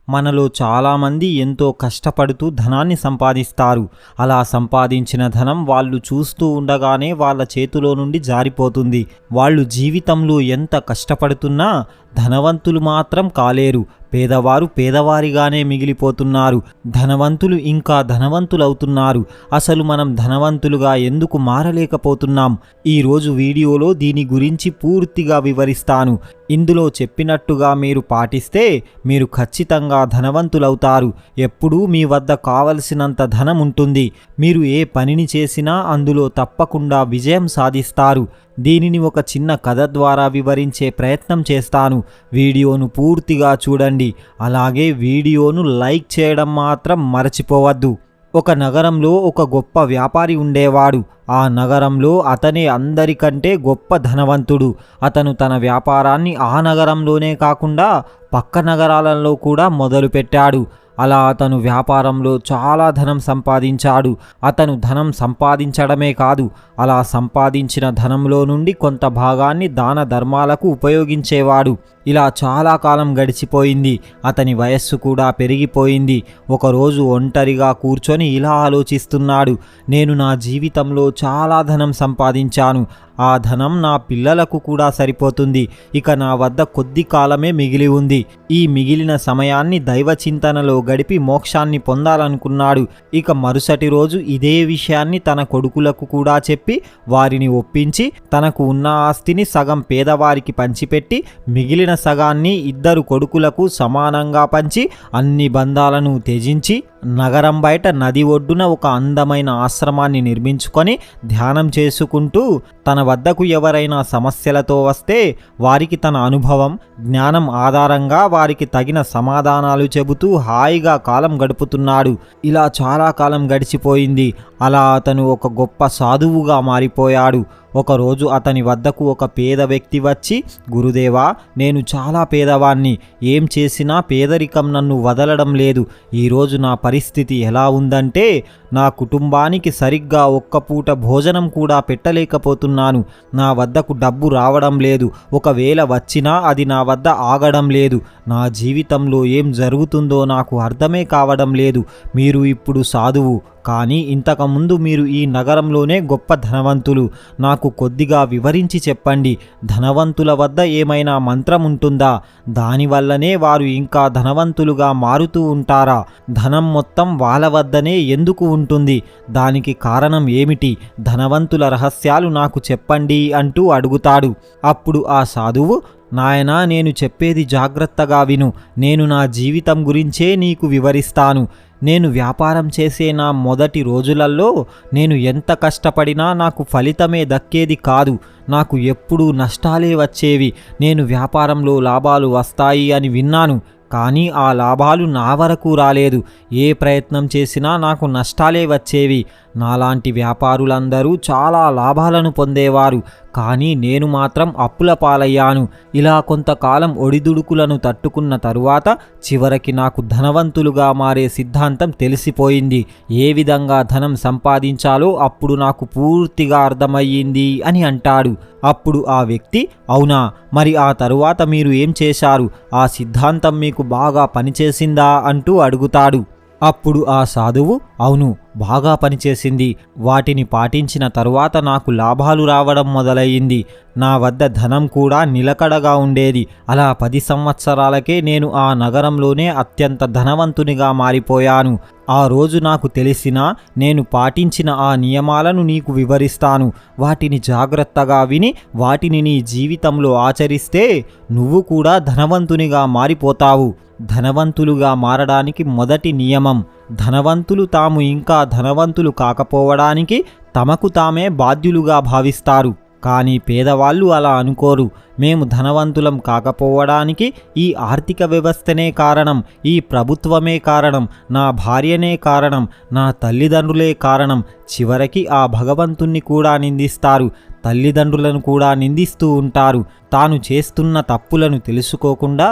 మనలో చాలామంది ఎంతో కష్టపడుతూ ధనాన్ని సంపాదిస్తారు. అలా సంపాదించిన ధనం వాళ్ళు చూస్తూ ఉండగానే వాళ్ళ చేతిలో నుండి జారిపోతుంది. వాళ్ళు జీవితంలో ఎంత కష్టపడుతున్నా ధనవంతులు మాత్రం కాలేరు. పేదవారు పేదవారిగానే మిగిలిపోతున్నారు. ధనవంతులు ఇంకా ధనవంతులవుతున్నారు. అసలు మనం ధనవంతులుగా ఎందుకు మారలేకపోతున్నాం? ఈరోజు వీడియోలో దీని గురించి పూర్తిగా వివరిస్తాను. ఇందులో చెప్పినట్టుగా మీరు పాటిస్తే మీరు ఖచ్చితంగా ధనవంతులవుతారు. ఎప్పుడూ మీ వద్ద కావలసినంత ధనం ఉంటుంది. మీరు ఏ పనిని చేసినా అందులో తప్పకుండా విజయం సాధిస్తారు. దీనిని ఒక చిన్న కథ ద్వారా వివరించే ప్రయత్నం చేస్తాను. వీడియోను పూర్తిగా చూడండి. అలాగే వీడియోను లైక్ చేయడం మాత్రం మరచిపోవద్దు. ఒక నగరంలో ఒక గొప్ప వ్యాపారి ఉండేవాడు. ఆ నగరంలో అతనే అందరికంటే గొప్ప ధనవంతుడు. అతను తన వ్యాపారాన్ని ఆ నగరంలోనే కాకుండా పక్క నగరాలలో కూడా మొదలుపెట్టాడు. అలా అతను వ్యాపారంలో చాలా ధనం సంపాదించాడు. అతను ధనం సంపాదించడమే కాదు, అలా సంపాదించిన ధనంలో నుండి కొంత భాగాన్ని దాన ధర్మాలకు ఉపయోగించేవాడు. ఇలా చాలా కాలం గడిచిపోయింది. అతని వయస్సు కూడా పెరిగిపోయింది. ఒకరోజు ఒంటరిగా కూర్చొని ఇలా ఆలోచిస్తున్నాడు. నేను నా జీవితంలో చాలా ధనం సంపాదించాను. ఆ ధనం నా పిల్లలకు కూడా సరిపోతుంది. ఇక నా వద్ద కొద్ది కాలమే మిగిలి ఉంది. ఈ మిగిలిన సమయాన్ని దైవ చింతనలో గడిపి మోక్షాన్ని పొందాలనుకున్నాడు. ఇక మరుసటి రోజు ఇదే విషయాన్ని తన కొడుకులకు కూడా చెప్పి వారిని ఒప్పించి తనకు ఉన్న ఆస్తిని సగం పేదవారికి పంచిపెట్టి మిగిలిన సగాన్ని ఇద్దరు కొడుకులకు సమానంగా పంచి అన్ని బంధాలను త్యజించి నగరం బయట నది ఒడ్డున ఒక అందమైన ఆశ్రమాన్ని నిర్మించుకొని ధ్యానం చేసుకుంటూ తన వద్దకు ఎవరైనా సమస్యలతో వస్తే వారికి తన అనుభవం, జ్ఞానం ఆధారంగా వారికి తగిన సమాధానాలు చెబుతూ హాయిగా కాలం గడుపుతున్నాడు. ఇలా చాలా కాలం గడిచిపోయింది. అలా అతను ఒక గొప్ప సాధువుగా మారిపోయాడు. ఒకరోజు అతని వద్దకు ఒక పేద వ్యక్తి వచ్చి, గురుదేవా, నేను చాలా పేదవాణ్ణి. ఏం చేసినా పేదరికం నన్ను వదలడం లేదు. ఈరోజు నా పరిస్థితి ఎలా ఉందంటే నా కుటుంబానికి సరిగ్గా ఒక్క పూట భోజనం కూడా పెట్టలేకపోతున్నాను. నా వద్దకు డబ్బు రావడం లేదు. ఒకవేళ వచ్చినా అది నా వద్ద ఆగడం లేదు. నా జీవితంలో ఏం జరుగుతుందో నాకు అర్థమే కావడం లేదు. మీరు ఇప్పుడు సాధువు, కానీ ఇంతకుముందు మీరు ఈ నగరంలోనే గొప్ప ధనవంతులు. నాకు కొద్దిగా వివరించి చెప్పండి. ధనవంతుల వద్ద ఏమైనా మంత్రం ఉంటుందా? దానివల్లనే వారు ఇంకా ధనవంతులుగా మారుతూ ఉంటారా? ధనం మొత్తం వాళ్ళ వద్దనే ఎందుకు ఉంటుంది? దానికి కారణం ఏమిటి? ధనవంతుల రహస్యాలు నాకు చెప్పండి అంటూ అడుగుతాడు. అప్పుడు ఆ సాధువు, నాయనా, నేను చెప్పేది జాగ్రత్తగా విను. నేను నా జీవితం గురించే నీకు వివరిస్తాను. నేను వ్యాపారం చేసే నా మొదటి రోజులలో నేను ఎంత కష్టపడినా నాకు ఫలితమే దక్కేది కాదు. నాకు ఎప్పుడూ నష్టాలే వచ్చేవి. నేను వ్యాపారంలో లాభాలు వస్తాయి అని విన్నాను, కానీ ఆ లాభాలు నా వరకు రాలేదు. ఏ ప్రయత్నం చేసినా నాకు నష్టాలే వచ్చేవి. నాలాంటి వ్యాపారులందరూ చాలా లాభాలను పొందేవారు, కానీ నేను మాత్రం అప్పుల పాలయ్యాను. ఇలా కొంతకాలం ఒడిదుడుకులను తట్టుకున్న తరువాత చివరికి నాకు ధనవంతులుగా మారే సిద్ధాంతం తెలిసిపోయింది. ఏ విధంగా ధనం సంపాదించాలో అప్పుడు నాకు పూర్తిగా అర్థమయ్యింది అని అంటాడు. అప్పుడు ఆ వ్యక్తి, అవునా, మరి ఆ తరువాత మీరు ఏం చేశారు? ఆ సిద్ధాంతం మీకు బాగా పనిచేసిందా అంటూ అడుగుతాడు. అప్పుడు ఆ సాధువు, అవును, బాగా పనిచేసింది. వాటిని పాటించిన తరువాత నాకు లాభాలు రావడం మొదలయ్యింది. నా వద్ద ధనం కూడా నిలకడగా ఉండేది. అలా 10 సంవత్సరాలకే నేను ఆ నగరంలోనే అత్యంత ధనవంతునిగా మారిపోయాను. ఆ రోజు నాకు తెలిసిన, నేను పాటించిన ఆ నియమాలను నీకు వివరిస్తాను. వాటిని జాగ్రత్తగా విని వాటిని నీ జీవితంలో ఆచరిస్తే నువ్వు కూడా ధనవంతునిగా మారిపోతావు. ధనవంతులుగా మారడానికి మొదటి నియమం, ధనవంతులు తాము ఇంకా ధనవంతులు కాకపోవడానికి తమకు తామే బాధ్యులుగా భావిస్తారు. కానీ పేదవాళ్ళు అలా అనుకోరు. మేము ధనవంతులం కాకపోవడానికి ఈ ఆర్థిక వ్యవస్థనే కారణం, ఈ ప్రభుత్వమే కారణం, నా భార్యనే కారణం, నా తల్లిదండ్రులే కారణం. చివరికి ఆ భగవంతుణ్ణి కూడా నిందిస్తారు. తల్లిదండ్రులను కూడా నిందిస్తూ ఉంటారు. తాను చేస్తున్న తప్పులను తెలుసుకోకుండా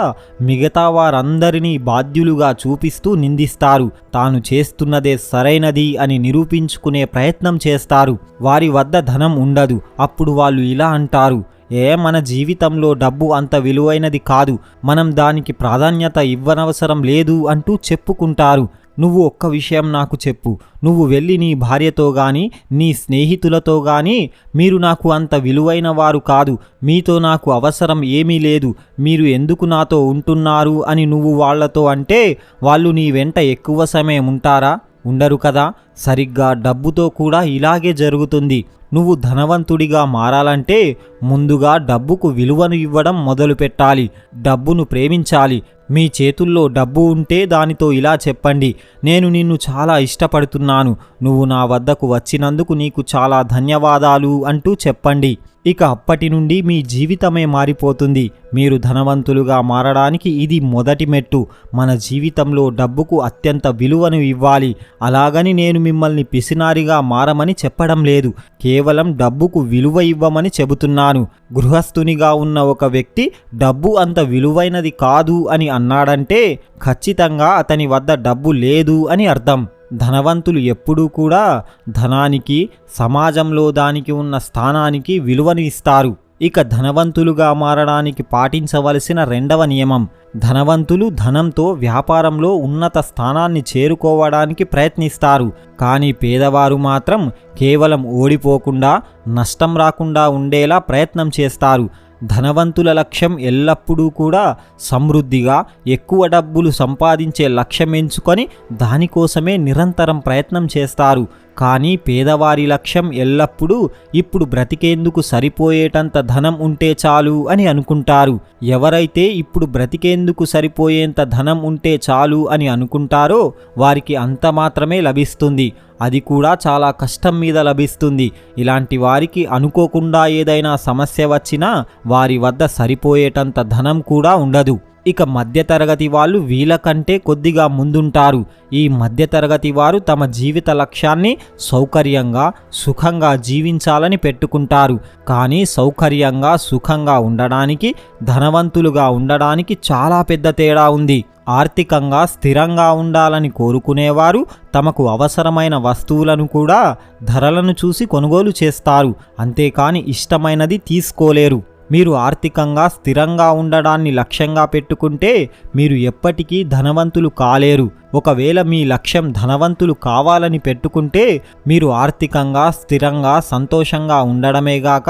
మిగతా వారందరినీ బాధ్యులుగా చూపిస్తూ నిందిస్తారు. తాను చేస్తున్నదే సరైనది అని నిరూపించుకునే ప్రయత్నం చేస్తారు. వారి వద్ద ధనం ఉండదు. అప్పుడు వాళ్ళు ఇలా అంటారు, మన జీవితంలో డబ్బు అంత విలువైనది కాదు, మనం దానికి ప్రాధాన్యత ఇవ్వనవసరం లేదు అంటూ చెప్పుకుంటారు. నువ్వు ఒక్క విషయం నాకు చెప్పు, నువ్వు వెళ్ళి నీ భార్యతో గాని నీ స్నేహితులతో గాని మీరు నాకు అంత విలువైన వారు కాదు, మీతో నాకు అవసరం ఏమీ లేదు, మీరు ఎందుకు నాతో ఉంటున్నారు అని నువ్వు వాళ్లతో అంటే వాళ్ళు నీ వెంట ఎక్కువ సమయం ఉంటారా? ఉండరు కదా. సరిగ్గా డబ్బుతో కూడా ఇలాగే జరుగుతుంది. నువ్వు ధనవంతుడిగా మారాలంటే ముందుగా డబ్బుకు విలువను ఇవ్వడం మొదలుపెట్టాలి. డబ్బును ప్రేమించాలి. మీ చేతుల్లో డబ్బు ఉంటే దానితో ఇలా చెప్పండి, నేను నిన్ను చాలా ఇష్టపడుతున్నాను, నువ్వు నా వద్దకు వచ్చినందుకు నీకు చాలా ధన్యవాదాలు అంటూ చెప్పండి. ఇక అప్పటి నుండి మీ జీవితమే మారిపోతుంది. మీరు ధనవంతులుగా మారడానికి ఇది మొదటి మెట్టు. మన జీవితంలో డబ్బుకు అత్యంత విలువను ఇవ్వాలి. అలాగని నేను మిమ్మల్ని పిసినారిగా మారమని చెప్పడం లేదు, కేవలం డబ్బుకు విలువ ఇవ్వమని చెబుతున్నాను. గృహస్థునిగా ఉన్న ఒక వ్యక్తి డబ్బు అంత విలువైనది కాదు అని అన్నాడంటే ఖచ్చితంగా అతని వద్ద డబ్బు లేదు అని అర్థం. ధనవంతులు ఎప్పుడూ కూడా ధనానికి, సమాజంలో దానికి ఉన్న స్థానానికి విలువను ఇస్తారు. ఇక ధనవంతులుగా మారడానికి పాటించవలసిన రెండవ నియమం, ధనవంతులు ధనంతో వ్యాపారంలో ఉన్నత స్థానాన్ని చేరుకోవడానికి ప్రయత్నిస్తారు. కానీ పేదవారు మాత్రం కేవలం ఓడిపోకుండా, నష్టం రాకుండా ఉండేలా ప్రయత్నం చేస్తారు. ధనవంతుల లక్ష్యం ఎల్లప్పుడూ కూడా సమృద్ధిగా, ఎక్కువ డబ్బులు సంపాదించే లక్ష్యం ఎంచుకొని దానికోసమే నిరంతరం ప్రయత్నం చేస్తారు. కానీ పేదవారి లక్ష్యం ఎల్లప్పుడూ ఇప్పుడు బ్రతికేందుకు సరిపోయేటంత ధనం ఉంటే చాలు అని అనుకుంటారు. ఎవరైతే ఇప్పుడు బ్రతికేందుకు సరిపోయేంత ధనం ఉంటే చాలు అని అనుకుంటారో వారికి అంత మాత్రమే లభిస్తుంది. అది కూడా చాలా కష్టం మీద లభిస్తుంది. ఇలాంటి వారికి అనుకోకుండా ఏదైనా సమస్య వచ్చినా వారి వద్ద సరిపోయేటంత ధనం కూడా ఉండదు. ఇక మధ్యతరగతి వాళ్ళు వీళ్ళకంటే కొద్దిగా ముందుంటారు. ఈ మధ్యతరగతి వారు తమ జీవిత లక్ష్యాన్ని సౌకర్యంగా, సుఖంగా జీవించాలని పెట్టుకుంటారు. కానీ సౌకర్యంగా, సుఖంగా ఉండడానికి, ధనవంతులుగా ఉండడానికి చాలా పెద్ద తేడా ఉంది. ఆర్థికంగా స్థిరంగా ఉండాలని కోరుకునేవారు తమకు అవసరమైన వస్తువులను కూడా ధరలను చూసి కొనుగోలు చేస్తారు. అంతేకాని ఇష్టమైనది తీసుకోలేరు. మీరు ఆర్థికంగా స్థిరంగా ఉండడాన్ని లక్ష్యంగా పెట్టుకుంటే మీరు ఎప్పటికీ ధనవంతులు కాలేరు. ఒకవేళ మీ లక్ష్యం ధనవంతులు కావాలని పెట్టుకుంటే మీరు ఆర్థికంగా స్థిరంగా, సంతోషంగా ఉండడమేగాక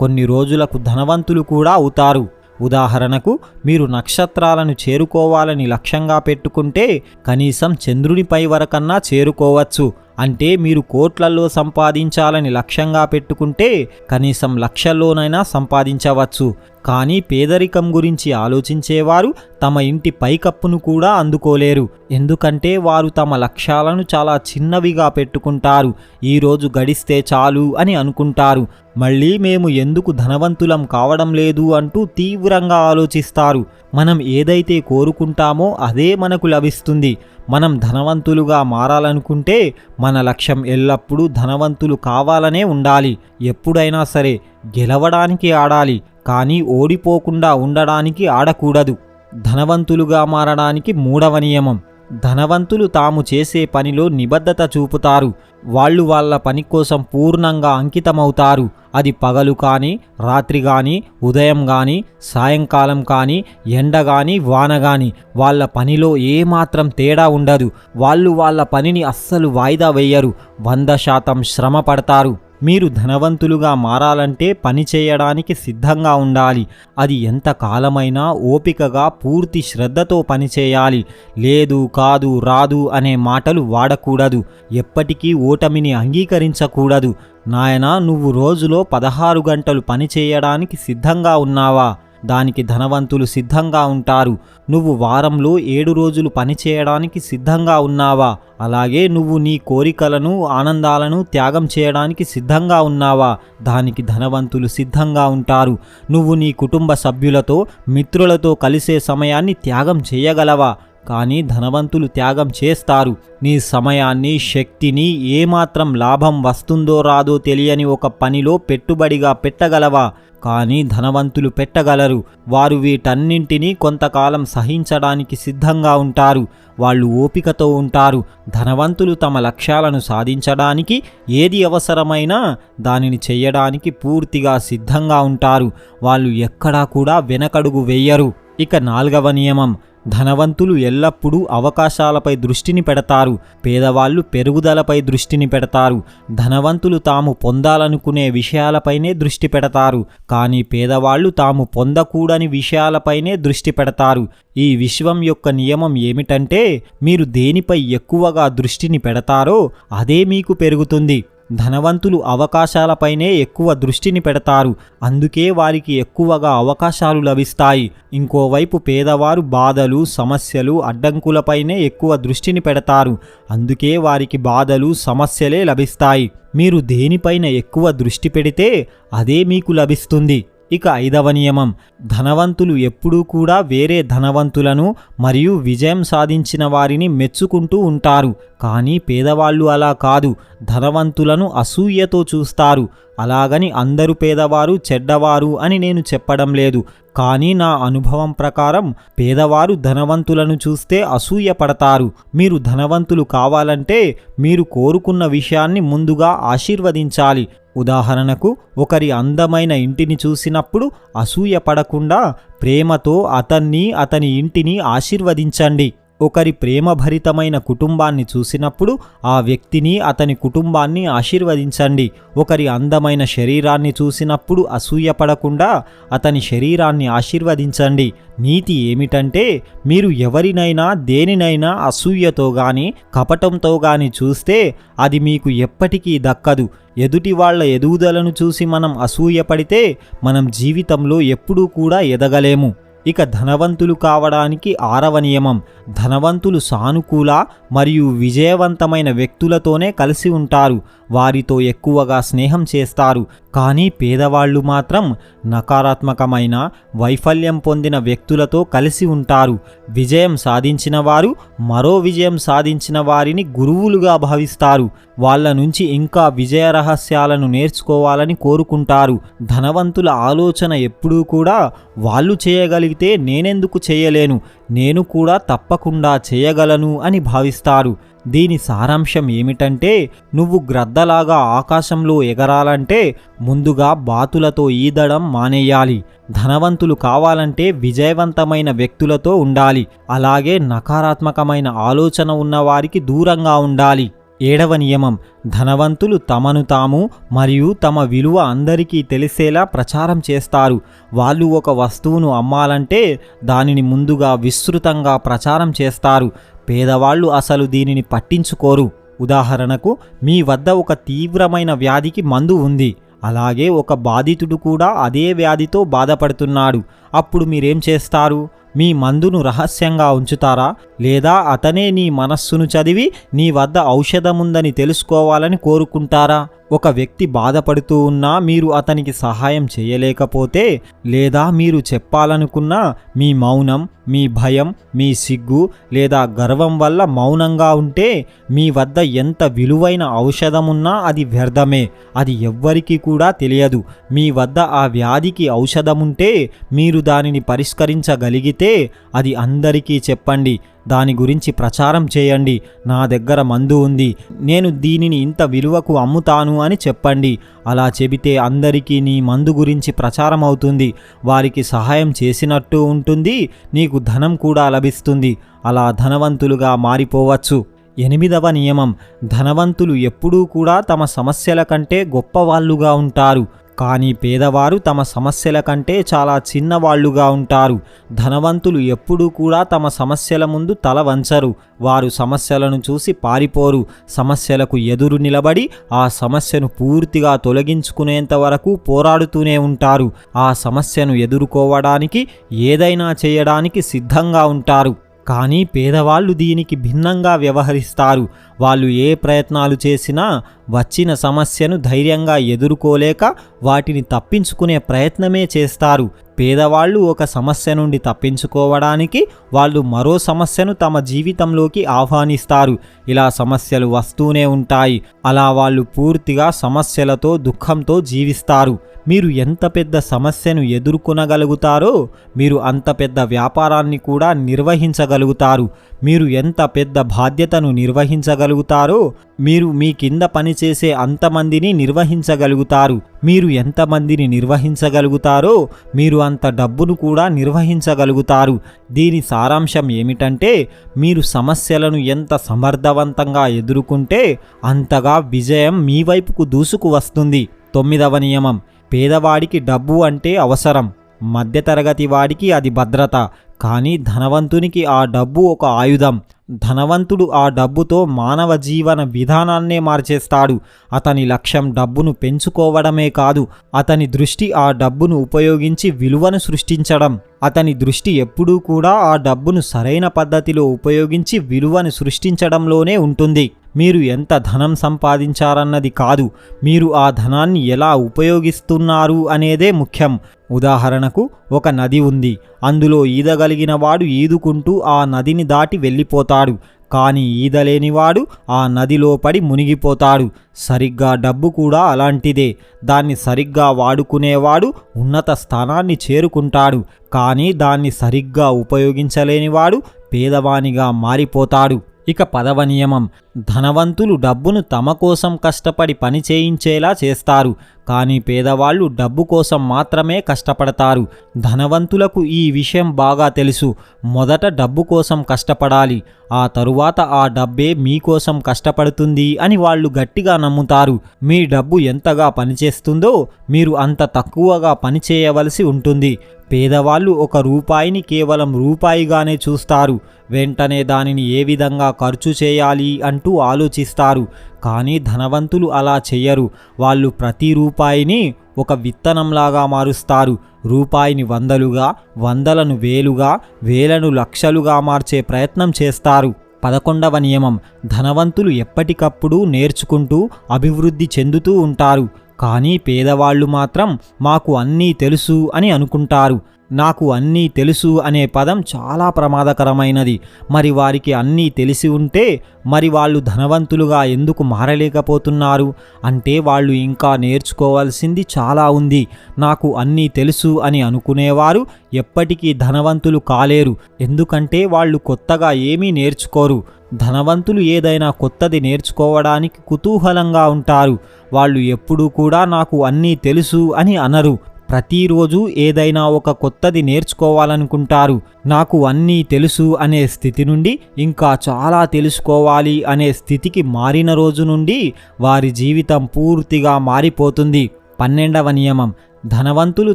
కొన్ని రోజులకు ధనవంతులు కూడా అవుతారు. ఉదాహరణకు మీరు నక్షత్రాలను చేరుకోవాలని లక్ష్యంగా పెట్టుకుంటే కనీసం చంద్రునిపై వరకన్నా చేరుకోవచ్చు. అంటే మీరు కోట్లల్లో సంపాదించాలని లక్ష్యంగా పెట్టుకుంటే కనీసం లక్షల్లోనైనా సంపాదించవచ్చు. కానీ పేదరికం గురించి ఆలోచించేవారు తమ ఇంటి పైకప్పును కూడా అందుకోలేరు. ఎందుకంటే వారు తమ లక్ష్యాలను చాలా చిన్నవిగా పెట్టుకుంటారు. ఈరోజు గడిస్తే చాలు అని అనుకుంటారు. మళ్ళీ మేము ఎందుకు ధనవంతులం కావడం లేదు అంటూ తీవ్రంగా ఆలోచిస్తారు. మనం ఏదైతే కోరుకుంటామో అదే మనకు లభిస్తుంది. మనం ధనవంతులుగా మారాలనుకుంటే మన లక్ష్యం ఎల్లప్పుడూ ధనవంతులు కావాలనే ఉండాలి. ఎప్పుడైనా సరే గెలవడానికి ఆడాలి, కానీ ఓడిపోకుండా ఉండడానికి ఆడకూడదు. ధనవంతులుగా మారడానికి మూడవ నియమం, ధనవంతులు తాము చేసే పనిలో నిబద్ధత చూపుతారు. వాళ్ళు వాళ్ళ పని కోసం పూర్ణంగా అంకితమవుతారు. అది పగలు కానీ, రాత్రి కానీ, ఉదయం కానీ, సాయంకాలం కానీ, ఎండ కానీ, వాన కానీ వాళ్ళ పనిలో ఏమాత్రం తేడా ఉండదు. వాళ్ళు వాళ్ళ పనిని అస్సలు వాయిదా వేయరు. 100% శ్రమ పడతారు. మీరు ధనవంతులుగా మారాలంటే పని చేయడానికి సిద్ధంగా ఉండాలి. అది ఎంత కాలమైనా ఓపికగా, పూర్తి శ్రద్ధతో పనిచేయాలి. లేదు, కాదు, రాదు అనే మాటలు వాడకూడదు. ఎప్పటికీ ఓటమిని అంగీకరించకూడదు. నాయనా, నువ్వు రోజులో 16 గంటలు పని చేయడానికి సిద్ధంగా ఉన్నావా? దానికి ధనవంతులు సిద్ధంగా ఉంటారు. నువ్వు వారంలో 7 రోజులు పనిచేయడానికి సిద్ధంగా ఉన్నావా? అలాగే నువ్వు నీ కోరికలను, ఆనందాలను త్యాగం చేయడానికి సిద్ధంగా ఉన్నావా? దానికి ధనవంతులు సిద్ధంగా ఉంటారు. నువ్వు నీ కుటుంబ సభ్యులతో, మిత్రులతో కలిసే సమయాన్ని త్యాగం చేయగలవా? కానీ ధనవంతులు త్యాగం చేస్తారు. నీ సమయాన్ని, శక్తిని ఏమాత్రం లాభం వస్తుందో రాదో తెలియని ఒక పనిలో పెట్టుబడిగా పెట్టగలవా? కానీ ధనవంతులు పెట్టగలరు. వారు వీటన్నింటినీ కొంతకాలం సహించడానికి సిద్ధంగా ఉంటారు. వాళ్ళు ఓపికతో ఉంటారు. ధనవంతులు తమ లక్ష్యాలను సాధించడానికి ఏది అవసరమైనా దానిని చెయ్యడానికి పూర్తిగా సిద్ధంగా ఉంటారు. వాళ్ళు ఎక్కడా కూడా వెనకడుగు వెయ్యరు. ఇక 4వ నియమం, ధనవంతులు ఎల్లప్పుడూ అవకాశాలపై దృష్టిని పెడతారు. పేదవాళ్ళు పెరుగుదలపై దృష్టిని పెడతారు. ధనవంతులు తాము పొందాలనుకునే విషయాలపైనే దృష్టి పెడతారు. కానీ పేదవాళ్ళు తాము పొందకూడని విషయాలపైనే దృష్టి పెడతారు. ఈ విశ్వం యొక్క నియమం ఏమిటంటే, మీరు దేనిపై ఎక్కువగా దృష్టిని పెడతారో అదే మీకు పెరుగుతుంది. ధనవంతులు అవకాశాలపైనే ఎక్కువ దృష్టిని పెడతారు. అందుకే వారికి ఎక్కువగా అవకాశాలు లభిస్తాయి. ఇంకోవైపు పేదవారు బాధలు, సమస్యలు, అడ్డంకులపైనే ఎక్కువ దృష్టిని పెడతారు. అందుకే వారికి బాధలు, సమస్యలే లభిస్తాయి. మీరు దేనిపైన ఎక్కువ దృష్టి పెడితే అదే మీకు లభిస్తుంది. ఇక 5వ నియమం, ధనవంతులు ఎప్పుడూ కూడా వేరే ధనవంతులను మరియు విజయం సాధించిన వారిని మెచ్చుకుంటూ ఉంటారు. కానీ పేదవాళ్ళు అలా కాదు. ధనవంతులను అసూయతో చూస్తారు. అలాగని అందరూ పేదవారు చెడ్డవారు అని నేను చెప్పడం లేదు. కానీ నా అనుభవం ప్రకారం పేదవారు ధనవంతులను చూస్తే అసూయ పడతారు. మీరు ధనవంతులు కావాలంటే మీరు కోరుకున్న విషయాన్ని ముందుగా ఆశీర్వదించాలి. ఉదాహరణకు, ఒకరి అందమైన ఇంటిని చూసినప్పుడు అసూయ పడకుండా ప్రేమతో అతన్ని, అతని ఇంటిని ఆశీర్వదించండి. ఒకరి ప్రేమభరితమైన కుటుంబాన్ని చూసినప్పుడు ఆ వ్యక్తిని, అతని కుటుంబాన్ని ఆశీర్వదించండి. ఒకరి అందమైన శరీరాన్ని చూసినప్పుడు అసూయపడకుండా అతని శరీరాన్ని ఆశీర్వదించండి. నీతి ఏమిటంటే, మీరు ఎవరినైనా దేనినైనా అసూయతో గాని కపటంతో గాని చూస్తే అది మీకు ఎప్పటికీ దక్కదు. ఎదుటి వాళ్ళ ఎదుగుదలను చూసి మనం అసూయపడితే మనం జీవితంలో ఎప్పుడూ కూడా ఎదగలేము. ఇక ధనవంతులు కావడానికి 6వ నియమం, ధనవంతులు సానుకూల మరియు విజయవంతమైన వ్యక్తులతోనే కలిసి ఉంటారు. వారితో ఎక్కువగా స్నేహం చేస్తారు. కానీ పేదవాళ్ళు మాత్రం నకారాత్మకమైన, వైఫల్యం పొందిన వ్యక్తులతో కలిసి ఉంటారు. విజయం సాధించిన వారు మరో విజయం సాధించిన వారిని గురువులుగా భావిస్తారు. వాళ్ళ నుంచి ఇంకా విజయ రహస్యాలను నేర్చుకోవాలని కోరుకుంటారు. ధనవంతుల ఆలోచన ఎప్పుడూ కూడా వాళ్ళు చేయగలిగితే నేనెందుకు చేయలేను, నేను కూడా తప్పకుండా చేయగలను అని భావిస్తారు. దీని సారాంశం ఏమిటంటే, నువ్వు గ్రద్దలాగా ఆకాశంలో ఎగరాలంటే ముందుగా బాతులతో ఈదడం మానేయాలి. ధనవంతులు కావాలంటే విజయవంతమైన వ్యక్తులతో ఉండాలి. అలాగే నకారాత్మకమైన ఆలోచన ఉన్నవారికి దూరంగా ఉండాలి. 7వ నియమం, ధనవంతులు తమను తాము మరియు తమ విలువ అందరికీ తెలిసేలా ప్రచారం చేస్తారు. వాళ్ళు ఒక వస్తువును అమ్మాలంటే దానిని ముందుగా విస్తృతంగా ప్రచారం చేస్తారు. పేదవాళ్ళు అసలు దీనిని పట్టించుకోరు. ఉదాహరణకు, మీ వద్ద ఒక తీవ్రమైన వ్యాధికి మందు ఉంది. అలాగే ఒక బాధితుడు కూడా అదే వ్యాధితో బాధపడుతున్నాడు. అప్పుడు మీరేం చేస్తారు? మీ మందును రహస్యంగా ఉంచుతారా? లేదా అతనే నీ మనస్సును చదివి నీ వద్ద ఔషధముందని తెలుసుకోవాలని కోరుకుంటారా? ఒక వ్యక్తి బాధపడుతూ ఉన్నా మీరు అతనికి సహాయం చేయలేకపోతే, లేదా మీరు చెప్పాలనుకున్నా మీ మౌనం, మీ భయం, మీ సిగ్గు లేదా గర్వం వల్ల మౌనంగా ఉంటే మీ వద్ద ఎంత విలువైన ఔషధమున్నా అది వ్యర్థమే. అది ఎవ్వరికీ కూడా తెలియదు. మీ వద్ద ఆ వ్యాధికి ఔషధముంటే మీరు దానిని పరిష్కరించగలిగితే అది అందరికీ చెప్పండి. దాని గురించి ప్రచారం చేయండి. నా దగ్గర మందు ఉంది, నేను దీనిని ఇంత విలువకు అమ్ముతాను అని చెప్పండి. అలా చెబితే అందరికీ నీ మందు గురించి ప్రచారం అవుతుంది. వారికి సహాయం చేసినట్టు ఉంటుంది. నీకు ధనం కూడా లభిస్తుంది. అలా ధనవంతులుగా మారిపోవచ్చు. 8వ నియమం, ధనవంతులు ఎప్పుడూ కూడా తమ సమస్యల కంటే గొప్పవాళ్ళుగా ఉంటారు. కానీ పేదవారు తమ సమస్యల కంటే చాలా చిన్నవాళ్లుగా ఉంటారు. ధనవంతులు ఎప్పుడూ కూడా తమ సమస్యల ముందు తల వంచరు. వారు సమస్యలను చూసి పారిపోరు. సమస్యలకు ఎదురు నిలబడి ఆ సమస్యను పూర్తిగా తొలగించుకునేంత వరకు పోరాడుతూనే ఉంటారు. ఆ సమస్యను ఎదుర్కోవడానికి ఏదైనా చేయడానికి సిద్ధంగా ఉంటారు. కానీ పేదవాళ్ళు దీనికి భిన్నంగా వ్యవహరిస్తారు. వాళ్ళు ఏ ప్రయత్నాలు చేసినా వచ్చిన సమస్యను ధైర్యంగా ఎదుర్కోలేక వాటిని తప్పించుకునే ప్రయత్నమే చేస్తారు. పేదవాళ్ళు ఒక సమస్య నుండి తప్పించుకోవడానికి వాళ్ళు మరో సమస్యను తమ జీవితంలోకి ఆహ్వానిస్తారు. ఇలా సమస్యలు వస్తూనే ఉంటాయి. అలా వాళ్ళు పూర్తిగా సమస్యలతో దుఃఖంతో జీవిస్తారు. మీరు ఎంత పెద్ద సమస్యను ఎదుర్కొనగలుగుతారో మీరు అంత పెద్ద వ్యాపారాన్ని కూడా నిర్వహించగలుగుతారు. మీరు ఎంత పెద్ద బాధ్యతను నిర్వహించగలుగుతారో మీరు మీ కింద పనిచేసే అంతమందిని నిర్వహించగలుగుతారు. మీరు ఎంతమందిని నిర్వహించగలుగుతారో మీరు అంత డబ్బును కూడా నిర్వహించగలుగుతారు. దీని సారాంశం ఏమిటంటే మీరు సమస్యలను ఎంత సమర్థవంతంగా ఎదుర్కొంటే అంతగా విజయం మీ వైపుకు దూసుకు వస్తుంది. 9వ నియమం, పేదవాడికి డబ్బు అంటే అవసరం, మధ్యతరగతి వాడికి అది భద్రత. కానీ ధనవంతునికి ఆ డబ్బు ఒక ఆయుధం. ధనవంతుడు ఆ డబ్బుతో మానవ జీవన విధానాన్నే మార్చేస్తాడు. అతని లక్ష్యం డబ్బును పెంచుకోవడమే కాదు, అతని దృష్టి ఆ డబ్బును ఉపయోగించి విలువను సృష్టించడం. అతని దృష్టి ఎప్పుడూ కూడా ఆ డబ్బును సరైన పద్ధతిలో ఉపయోగించి విలువను సృష్టించడంలోనే ఉంటుంది. మీరు ఎంత ధనం సంపాదించారన్నది కాదు, మీరు ఆ ధనాన్ని ఎలా ఉపయోగిస్తున్నారు అనేదే ముఖ్యం. ఉదాహరణకు ఒక నది ఉంది. అందులో ఈదగలిగిన వాడు ఈదుకుంటూ ఆ నదిని దాటి వెళ్ళిపోతాడు. కానీ ఈదలేనివాడు ఆ నదిలో పడి మునిగిపోతాడు. సరిగ్గా డబ్బు కూడా అలాంటిదే. దాన్ని సరిగ్గా వాడుకునేవాడు ఉన్నత స్థానాన్ని చేరుకుంటాడు. కానీ దాన్ని సరిగ్గా ఉపయోగించలేనివాడు పేదవానిగా మారిపోతాడు. ఇక 10వ నియమం, ధనవంతులు డబ్బును తమ కోసం కష్టపడి పని చేయించేలా చేస్తారు. కానీ పేదవాళ్ళు డబ్బు కోసం మాత్రమే కష్టపడతారు. ధనవంతులకు ఈ విషయం బాగా తెలుసు. మొదట డబ్బు కోసం కష్టపడాలి, ఆ తరువాత ఆ డబ్బే మీకోసం కష్టపడుతుంది అని వాళ్ళు గట్టిగా నమ్ముతారు. మీ డబ్బు ఎంతగా పనిచేస్తుందో మీరు అంత తక్కువగా పనిచేయవలసి ఉంటుంది. పేదవాళ్ళు ఒక రూపాయిని కేవలం రూపాయిగానే చూస్తారు. వెంటనే దానిని ఏ విధంగా ఖర్చు చేయాలి అంటూ ఆలోచిస్తారు. కానీ ధనవంతులు అలా చెయ్యరు. వాళ్ళు ప్రతి రూపాయిని ఒక విత్తనంలాగా మారుస్తారు. రూపాయిని వందలుగా, వందలను వేలుగా, వేలను లక్షలుగా మార్చే ప్రయత్నం చేస్తారు. 11వ నియమం, ధనవంతులు ఎప్పటికప్పుడు నేర్చుకుంటూ అభివృద్ధి చెందుతూ ఉంటారు. కానీ పేదవాళ్ళు మాత్రం మాకు అన్నీ తెలుసు అని అనుకుంటారు. నాకు అన్నీ తెలుసు అనే పదం చాలా ప్రమాదకరమైనది. మరి వారికి అన్నీ తెలిసి ఉంటే మరి వాళ్ళు ధనవంతులుగా ఎందుకు మారలేకపోతున్నారు? అంటే వాళ్ళు ఇంకా నేర్చుకోవాల్సింది చాలా ఉంది. నాకు అన్నీ తెలుసు అని అనుకునేవారు ఎప్పటికీ ధనవంతులు కాలేరు. ఎందుకంటే వాళ్ళు కొత్తగా ఏమీ నేర్చుకోరు. ధనవంతులు ఏదైనా కొత్తది నేర్చుకోవడానికి కుతూహలంగా ఉంటారు. వాళ్ళు ఎప్పుడూ కూడా నాకు అన్నీ తెలుసు అని అనరు. ప్రతిరోజు ఏదైనా ఒక కొత్తది నేర్చుకోవాలనుకుంటారు. నాకు అన్నీ తెలుసు అనే స్థితి నుండి ఇంకా చాలా తెలుసుకోవాలి అనే స్థితికి మారిన రోజు నుండి వారి జీవితం పూర్తిగా మారిపోతుంది. 12వ నియమం, ధనవంతులు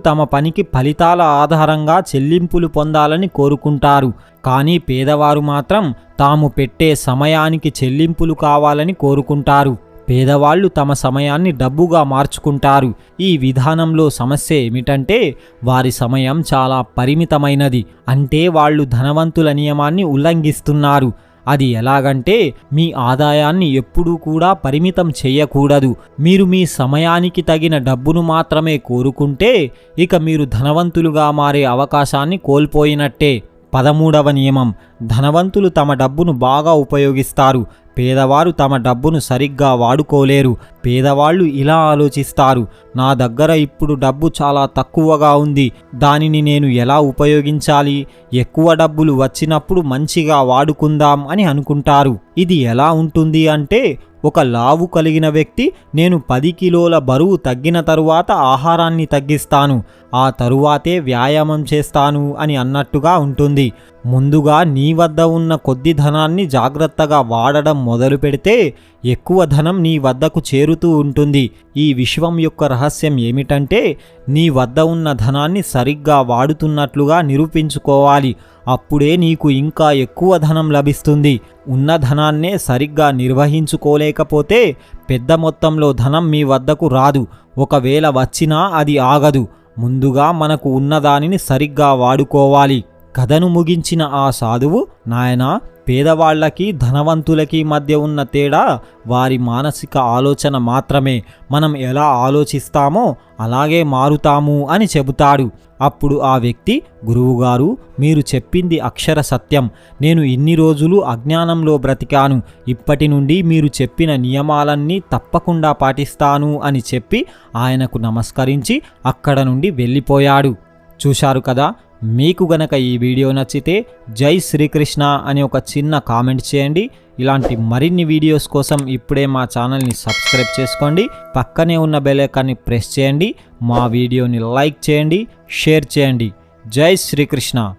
తమ పనికి ఫలితాల ఆధారంగా చెల్లింపులు పొందాలని కోరుకుంటారు. కానీ పేదవారు మాత్రం తాము పెట్టే సమయానికి చెల్లింపులు కావాలని కోరుకుంటారు. పేదవాళ్ళు తమ సమయాన్ని డబ్బుగా మార్చుకుంటారు. ఈ విధానంలో సమస్య ఏమిటంటే వారి సమయం చాలా పరిమితమైనది. అంటే వాళ్ళు ధనవంతుల నియమాన్ని ఉల్లంఘిస్తున్నారు. అది ఎలాగంటే మీ ఆదాయాన్ని ఎప్పుడూ కూడా పరిమితం చేయకూడదు. మీరు మీ సమయానికి తగిన డబ్బును మాత్రమే కోరుకుంటే ఇక మీరు ధనవంతులుగా మారే అవకాశాన్ని కోల్పోయినట్టే. 13వ నియమం, ధనవంతులు తమ డబ్బును బాగా ఉపయోగిస్తారు. పేదవారు తమ డబ్బును సరిగ్గా వాడుకోలేరు. పేదవాళ్ళు ఇలా ఆలోచిస్తారు, నా దగ్గర ఇప్పుడు డబ్బు చాలా తక్కువగా ఉంది, దానిని నేను ఎలా ఉపయోగించాలి? ఎక్కువ డబ్బులు వచ్చినప్పుడు మంచిగా వాడుకుందాం అని అనుకుంటారు. ఇది ఎలా ఉంటుంది అంటే ఒక లావు కలిగిన వ్యక్తి నేను 10 కిలోల బరువు తగ్గిన తరువాత ఆహారాన్ని తగ్గిస్తాను, ఆ తరువాతే వ్యాయామం చేస్తాను అని అన్నట్టుగా ఉంటుంది. ముందుగా నీ వద్ద ఉన్న కొద్ది ధనాన్ని జాగ్రత్తగా వాడడం మొదలు పెడితే ఎక్కువ ధనం నీ వద్దకు చేరుతూ ఉంటుంది. ఈ విశ్వం యొక్క రహస్యం ఏమిటంటే నీ వద్ద ఉన్న ధనాన్ని సరిగ్గా వాడుతున్నట్లుగా నిరూపించుకోవాలి. అప్పుడే నీకు ఇంకా ఎక్కువ ధనం లభిస్తుంది. ఉన్న ధనాన్నే సరిగ్గా నిర్వహించుకోలేకపోతే పెద్ద మొత్తంలో ధనం మీ వద్దకు రాదు. ఒకవేళ వచ్చినా అది ఆగదు. ముందుగా మనకు ఉన్నదానిని సరిగ్గా వాడుకోవాలి. కథను ముగించిన ఆ సాధువు, నాయనా, పేదవాళ్లకి ధనవంతులకి మధ్య ఉన్న తేడా వారి మానసిక ఆలోచన మాత్రమే. మనం ఎలా ఆలోచిస్తామో అలాగే మారుతాము అని చెబుతాడు. అప్పుడు ఆ వ్యక్తి, గురువుగారు, మీరు చెప్పింది అక్షర సత్యం. నేను ఇన్ని రోజులు అజ్ఞానంలో బ్రతికాను. ఇప్పటి నుండి మీరు చెప్పిన నియమాలన్నీ తప్పకుండా పాటిస్తాను అని చెప్పి ఆయనకు నమస్కరించి అక్కడ నుండి వెళ్ళిపోయాడు. చూశారు కదా. మీకు గనక ఈ వీడియో నచ్చితే జై శ్రీకృష్ణ అని ఒక చిన్న కామెంట్ చేయండి. ఇలాంటి మరిన్ని వీడియోస్ కోసం ఇప్పుడే మా ఛానల్ని సబ్స్క్రైబ్ చేసుకోండి. పక్కనే ఉన్న బెల్ ఐకాన్ని ప్రెస్ చేయండి. మా వీడియోని లైక్ చేయండి, షేర్ చేయండి. జై శ్రీకృష్ణ.